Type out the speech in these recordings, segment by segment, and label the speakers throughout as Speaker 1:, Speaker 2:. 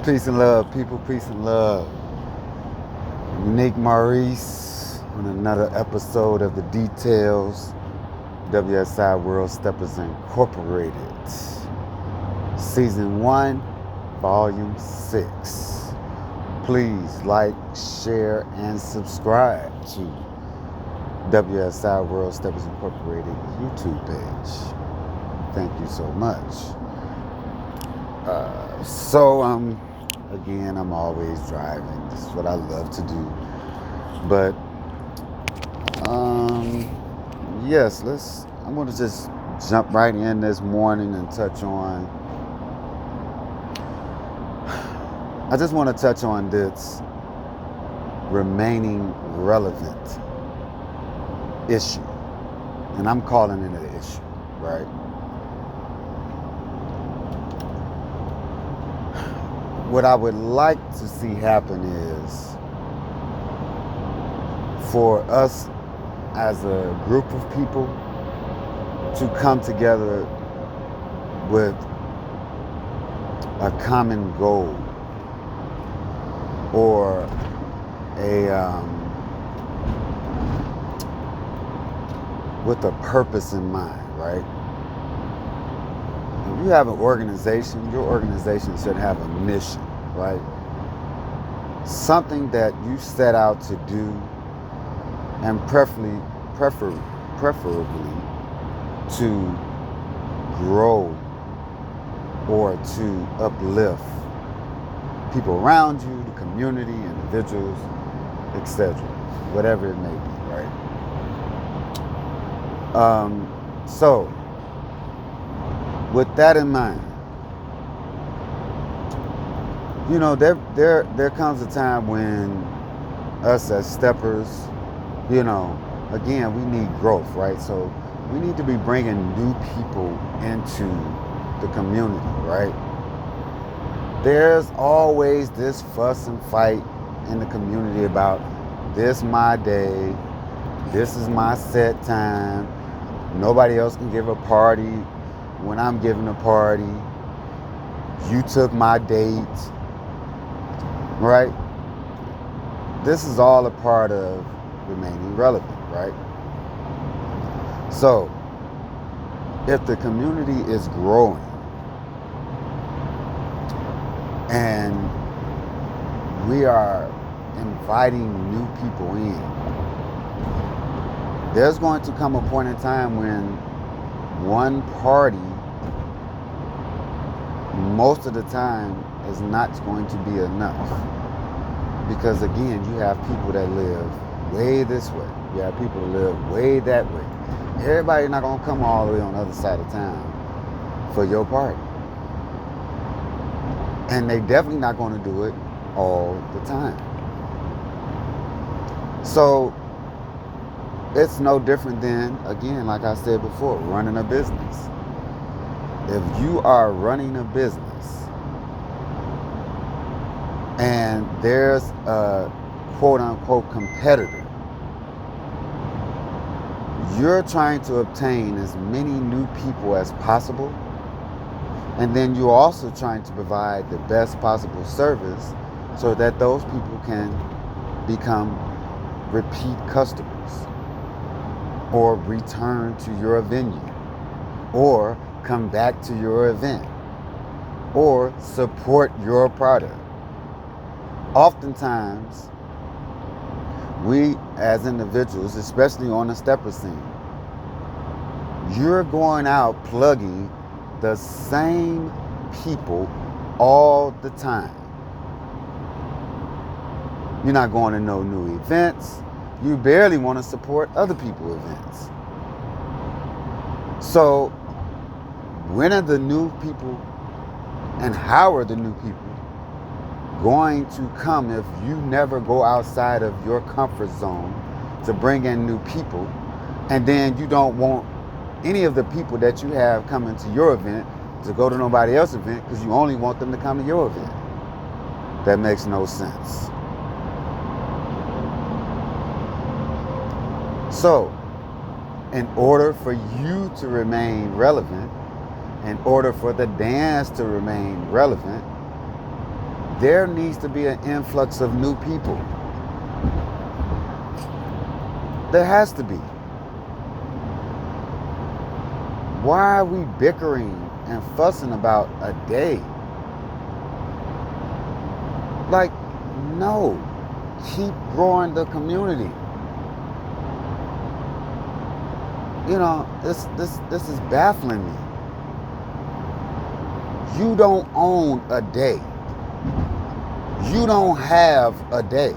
Speaker 1: Peace and love, people. Peace and love. Unique Maurice on another episode of The Details, WSI World Steppers Incorporated. Season 1, Volume 6. Please like, share, and subscribe to WSI World Steppers Incorporated YouTube page. Thank you so much. Again, I'm always driving. This is what I love to do. But, yes, I'm going to just jump right in this morning and I just want to touch on this remaining relevant issue. And I'm calling it an issue, right? What I would like to see happen is for us as a group of people to come together with a common goal or with a purpose in mind, right? If you have an organization, your organization should have a mission, right? Something that you set out to do, and preferably to grow or to uplift people around you, the community, individuals, etc., whatever it may be, right? So with that in mind, you know, there comes a time when us as steppers, you know, again, we need growth, right? So we need to be bringing new people into the community, right? There's always this fuss and fight in the community about this my day, this is my set time, nobody else can give a party when I'm giving a party, you took my date, right? This is all a part of remaining relevant, right? So, if the community is growing and we are inviting new people in, there's going to come a point in time when one party most of the time is not going to be enough, because again, you have people that live way this way, you have people that live way that way. Everybody's not going to come all the way on the other side of town for your party, and they definitely not going to do it all the time. So it's no different than, again, like I said before, running a business. If you are running a business and there's a quote-unquote competitor, you're trying to obtain as many new people as possible, and then you're also trying to provide the best possible service so that those people can become repeat customers or return to your venue or come back to your event or support your product. Oftentimes, we as individuals, especially on the stepper scene, you're going out plugging the same people all the time. You're not going to no new events. You barely want to support other people's events. So when are the new people and how are the new people going to come if you never go outside of your comfort zone to bring in new people, and then you don't want any of the people that you have coming to your event to go to nobody else's event because you only want them to come to your event? That makes no sense. So, in order for you to remain relevant, in order for the dance to remain relevant, there needs to be an influx of new people. There has to be. Why are we bickering and fussing about a day? Like, no. Keep growing the community. You know, this is baffling me. You don't own a day. You don't have a day.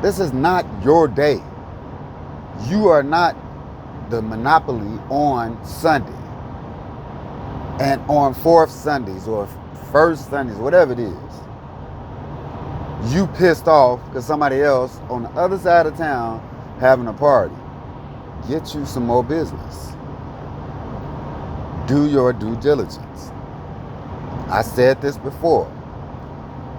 Speaker 1: This is not your day. You are not the monopoly on Sunday and on fourth Sundays or first Sundays, whatever it is. You pissed off because somebody else on the other side of town having a party. Get you some more business. Do your due diligence. I said this before.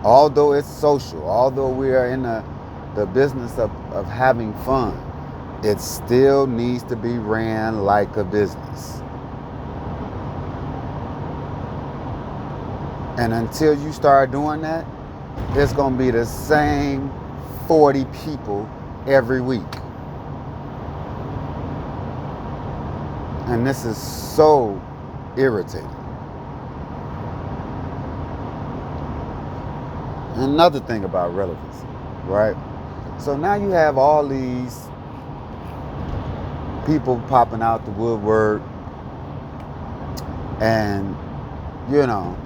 Speaker 1: Although it's social, although we are in the business of having fun, it still needs to be ran like a business. And until you start doing that, it's going to be the same 40 people every week. And this is so irritating. Another thing about relevancy, right? So now you have all these people popping out the woodwork, and you know,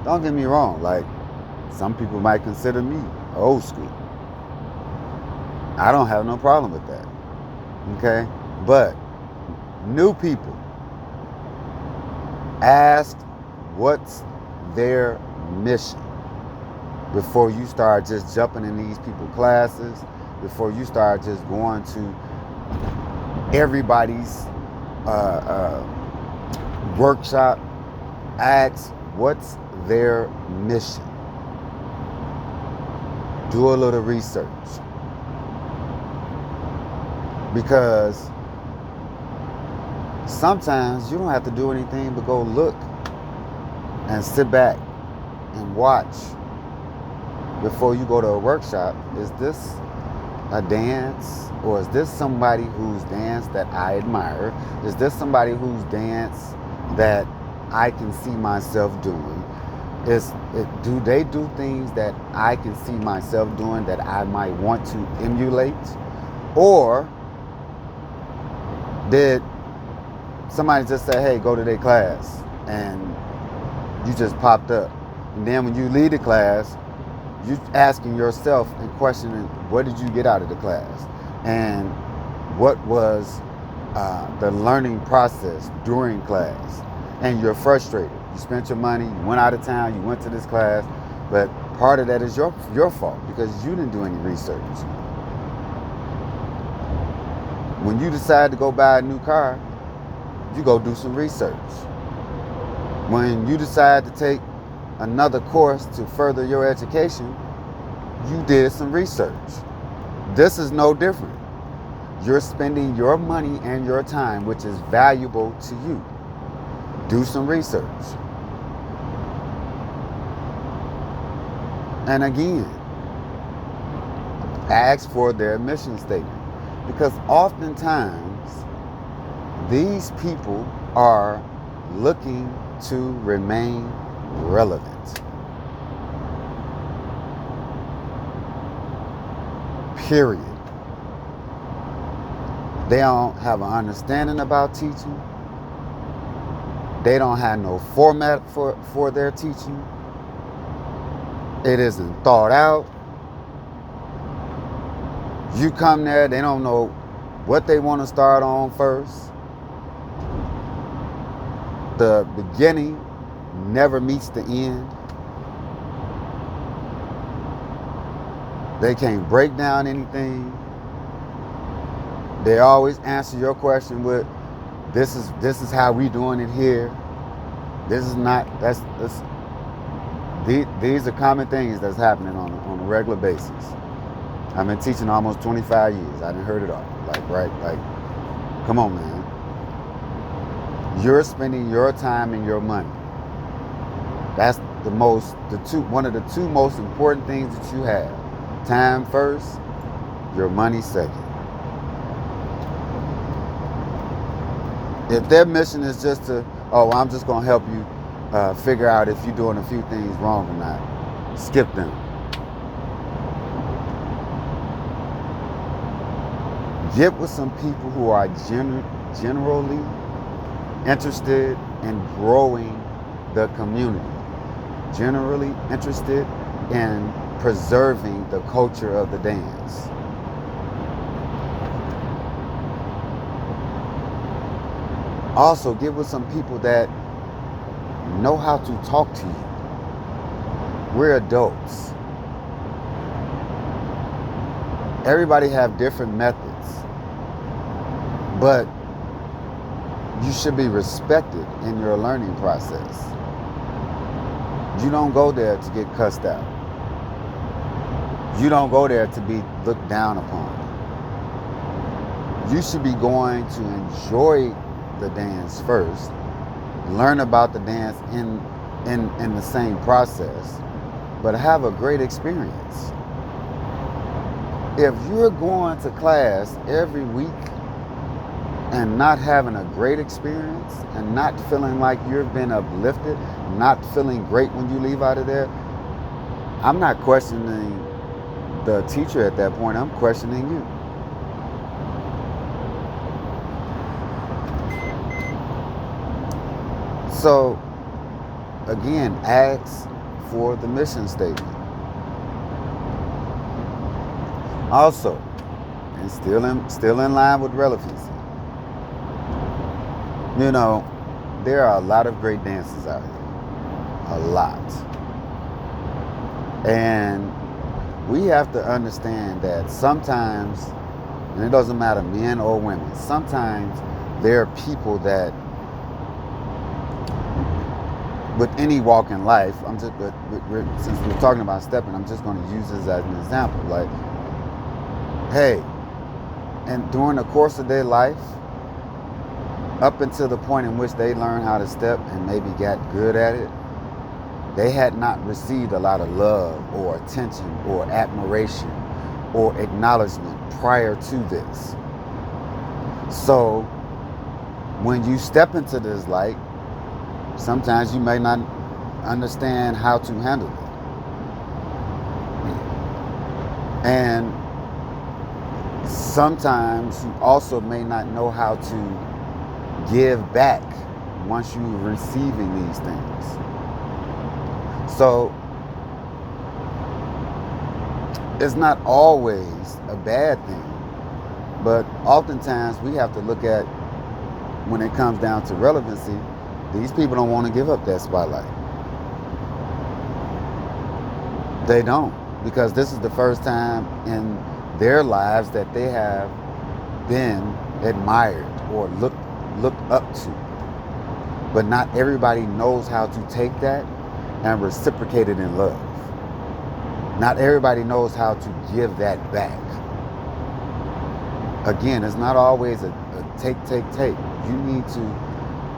Speaker 1: don't get me wrong, like some people might consider me old school. I don't have no problem with that. Okay? But new people, ask what's their mission before you start just jumping in these people's classes, before you start just going to everybody's workshop. Ask what's their mission. Do a little research. Because sometimes you don't have to do anything but go look and sit back and watch before you go to a workshop. Is this a dance, or is this somebody whose dance that I admire? Is this somebody whose dance that I can see myself doing? Do they do things that I can see myself doing that I might want to emulate? Or did somebody just say, hey, go to their class, and you just popped up? And then when you leave the class, you asking yourself and questioning, what did you get out of the class? And what was the learning process during class? And you're frustrated. You spent your money, you went out of town, you went to this class, but part of that is your fault because you didn't do any research. When you decide to go buy a new car, you go do some research. When you decide to take another course to further your education, you did some research. This is no different. You're spending your money and your time, which is valuable to you. Do some research. And again, ask for their mission statement. Because oftentimes, these people are looking to remain relevant. Period. They don't have an understanding about teaching. They don't have no format for their teaching. It isn't thought out. You come there, they don't know what they want to start on first. The beginning never meets the end. They can't break down anything. They always answer your question with, this is how we doing it here. This is not, these are common things that's happening on a regular basis. I've been teaching almost 25 years. I done heard it all. Like, come on, man. You're spending your time and your money That's one of the two most important things that you have. Time first, your money second. If their mission is just to, oh, I'm just going to help you figure out if you're doing a few things wrong or not, skip them. Get with some people who are generally interested in growing the community, generally interested in preserving the culture of the dance. Also, get with some people that know how to talk to you. We're adults. Everybody have different methods, but you should be respected in your learning process. You don't go there to get cussed out. You don't go there to be looked down upon. You should be going to enjoy the dance first, learn about the dance in the same process, but have a great experience. If you're going to class every week and not having a great experience and not feeling like you've been uplifted, not feeling great when you leave out of there, I'm not questioning the teacher at that point, I'm questioning you. So, again, ask for the mission statement. Also, and still in line with relevancy, you know, there are a lot of great dancers out here. A lot. And we have to understand that sometimes, and it doesn't matter men or women, sometimes there are people that with any walk in life, since we're talking about stepping, I'm just going to use this as an example. Like, hey, and during the course of their life, up until the point in which they learned how to step and maybe got good at it, they had not received a lot of love or attention or admiration or acknowledgement prior to this. So when you step into this light, sometimes you may not understand how to handle it. And sometimes you also may not know how to give back once you're receiving these things. So it's not always a bad thing, but oftentimes we have to look at, when it comes down to relevancy, these people don't want to give up that spotlight. They don't, because this is the first time in their lives that they have been admired or looked up to. But not everybody knows how to take that and reciprocate it in love. Not everybody knows how to give that back. Again, it's not always a take. You need to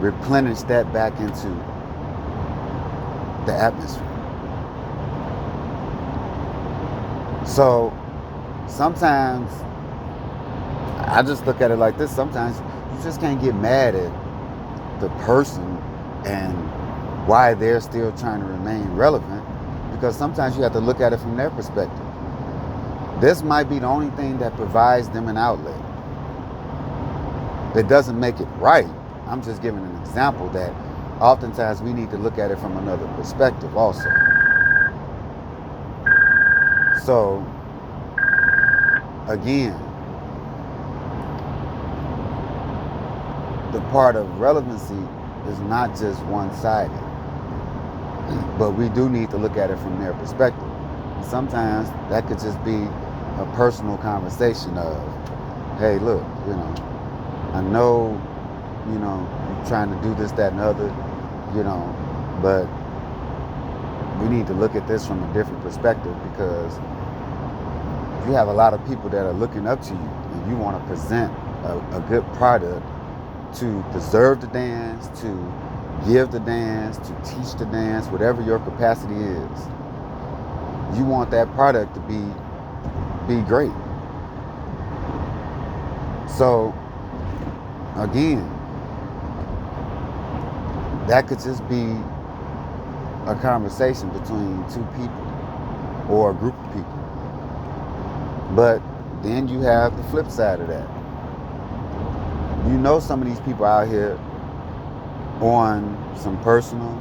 Speaker 1: replenish that back into the atmosphere. So sometimes I just look at it like this. Sometimes you just can't get mad at the person and why they're still trying to remain relevant, because sometimes you have to look at it from their perspective. This might be the only thing that provides them an outlet. That doesn't make it right. I'm just giving an example that oftentimes we need to look at it from another perspective also. So, again, the part of relevancy is not just one-sided, but we do need to look at it from their perspective. Sometimes that could just be a personal conversation of, hey, look, I know, you're trying to do this, that, and other, but we need to look at this from a different perspective, because you have a lot of people that are looking up to you, and you want to present a good product to preserve the dance, to give the dance, to teach the dance, whatever your capacity is. You want that product to be great. So again, that could just be a conversation between two people or a group of people. But then you have the flip side of that. You know some of these people out here on some personal,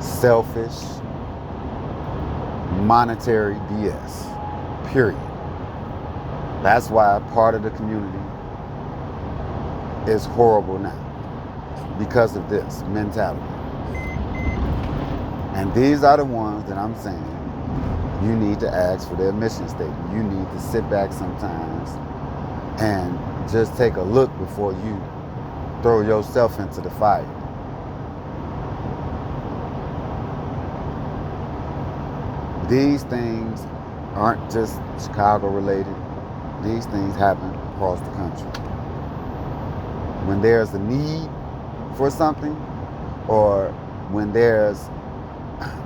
Speaker 1: selfish, monetary BS. Period. That's why part of the community is horrible now. Because of this mentality. And these are the ones that I'm saying you need to ask for their mission statement. You need to sit back sometimes and just take a look before you throw yourself into the fire. These things aren't just Chicago related. These things happen across the country. When there's a need for something, or when there's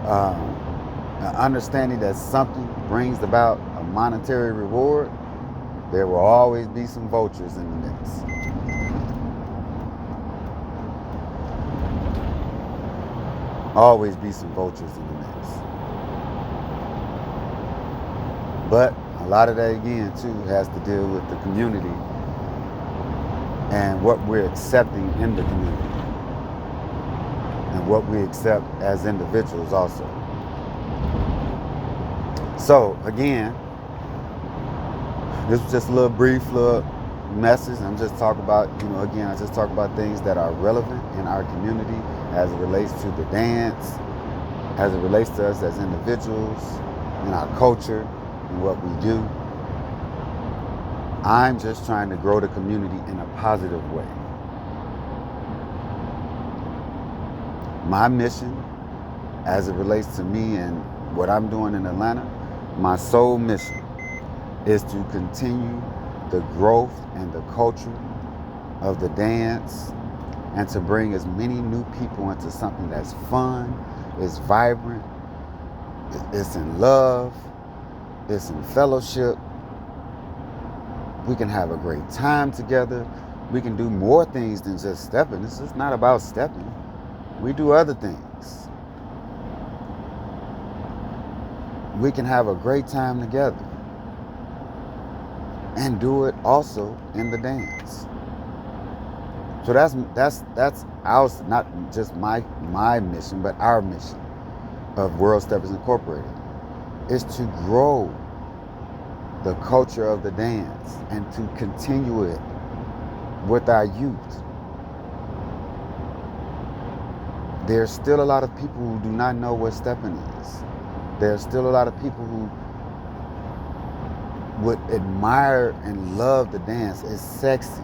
Speaker 1: an understanding that something brings about a monetary reward, there will always be some vultures in the mix. Always be some vultures in the mix. But a lot of that, again, too, has to deal with the community and what we're accepting in the community. And what we accept as individuals also. So again, this was just a little brief little message. I'm just talking about, again, I just talk about things that are relevant in our community as it relates to the dance, as it relates to us as individuals, in our culture, and what we do. I'm just trying to grow the community in a positive way. My mission, as it relates to me and what I'm doing in Atlanta, my sole mission is to continue the growth and the culture of the dance and to bring as many new people into something that's fun, it's vibrant, it's in love, it's in fellowship. We can have a great time together. We can do more things than just stepping. It's just not about stepping. We do other things. We can have a great time together and do it also in the dance. So that's ours, not just my mission, but our mission of World Steppers Incorporated, is to grow the culture of the dance and to continue it with our youth. There's still a lot of people who do not know what stepping is. There's still a lot of people who would admire and love the dance. It's sexy.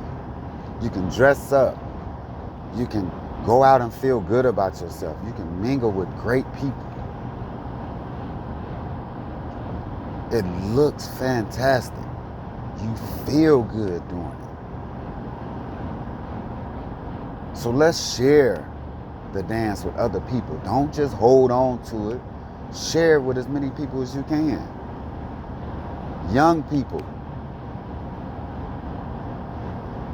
Speaker 1: You can dress up. You can go out and feel good about yourself. You can mingle with great people. It looks fantastic. You feel good doing it. So let's share the dance with other people. Don't just hold on to it. Share it with as many people as you can. Young people.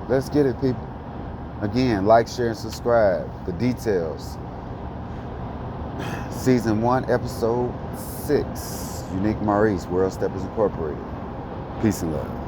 Speaker 1: Let's get it, people. Again, like, share, and subscribe. The details. Season 1, Episode 6. Unique Maurice, World Steppers Incorporated. Peace and love.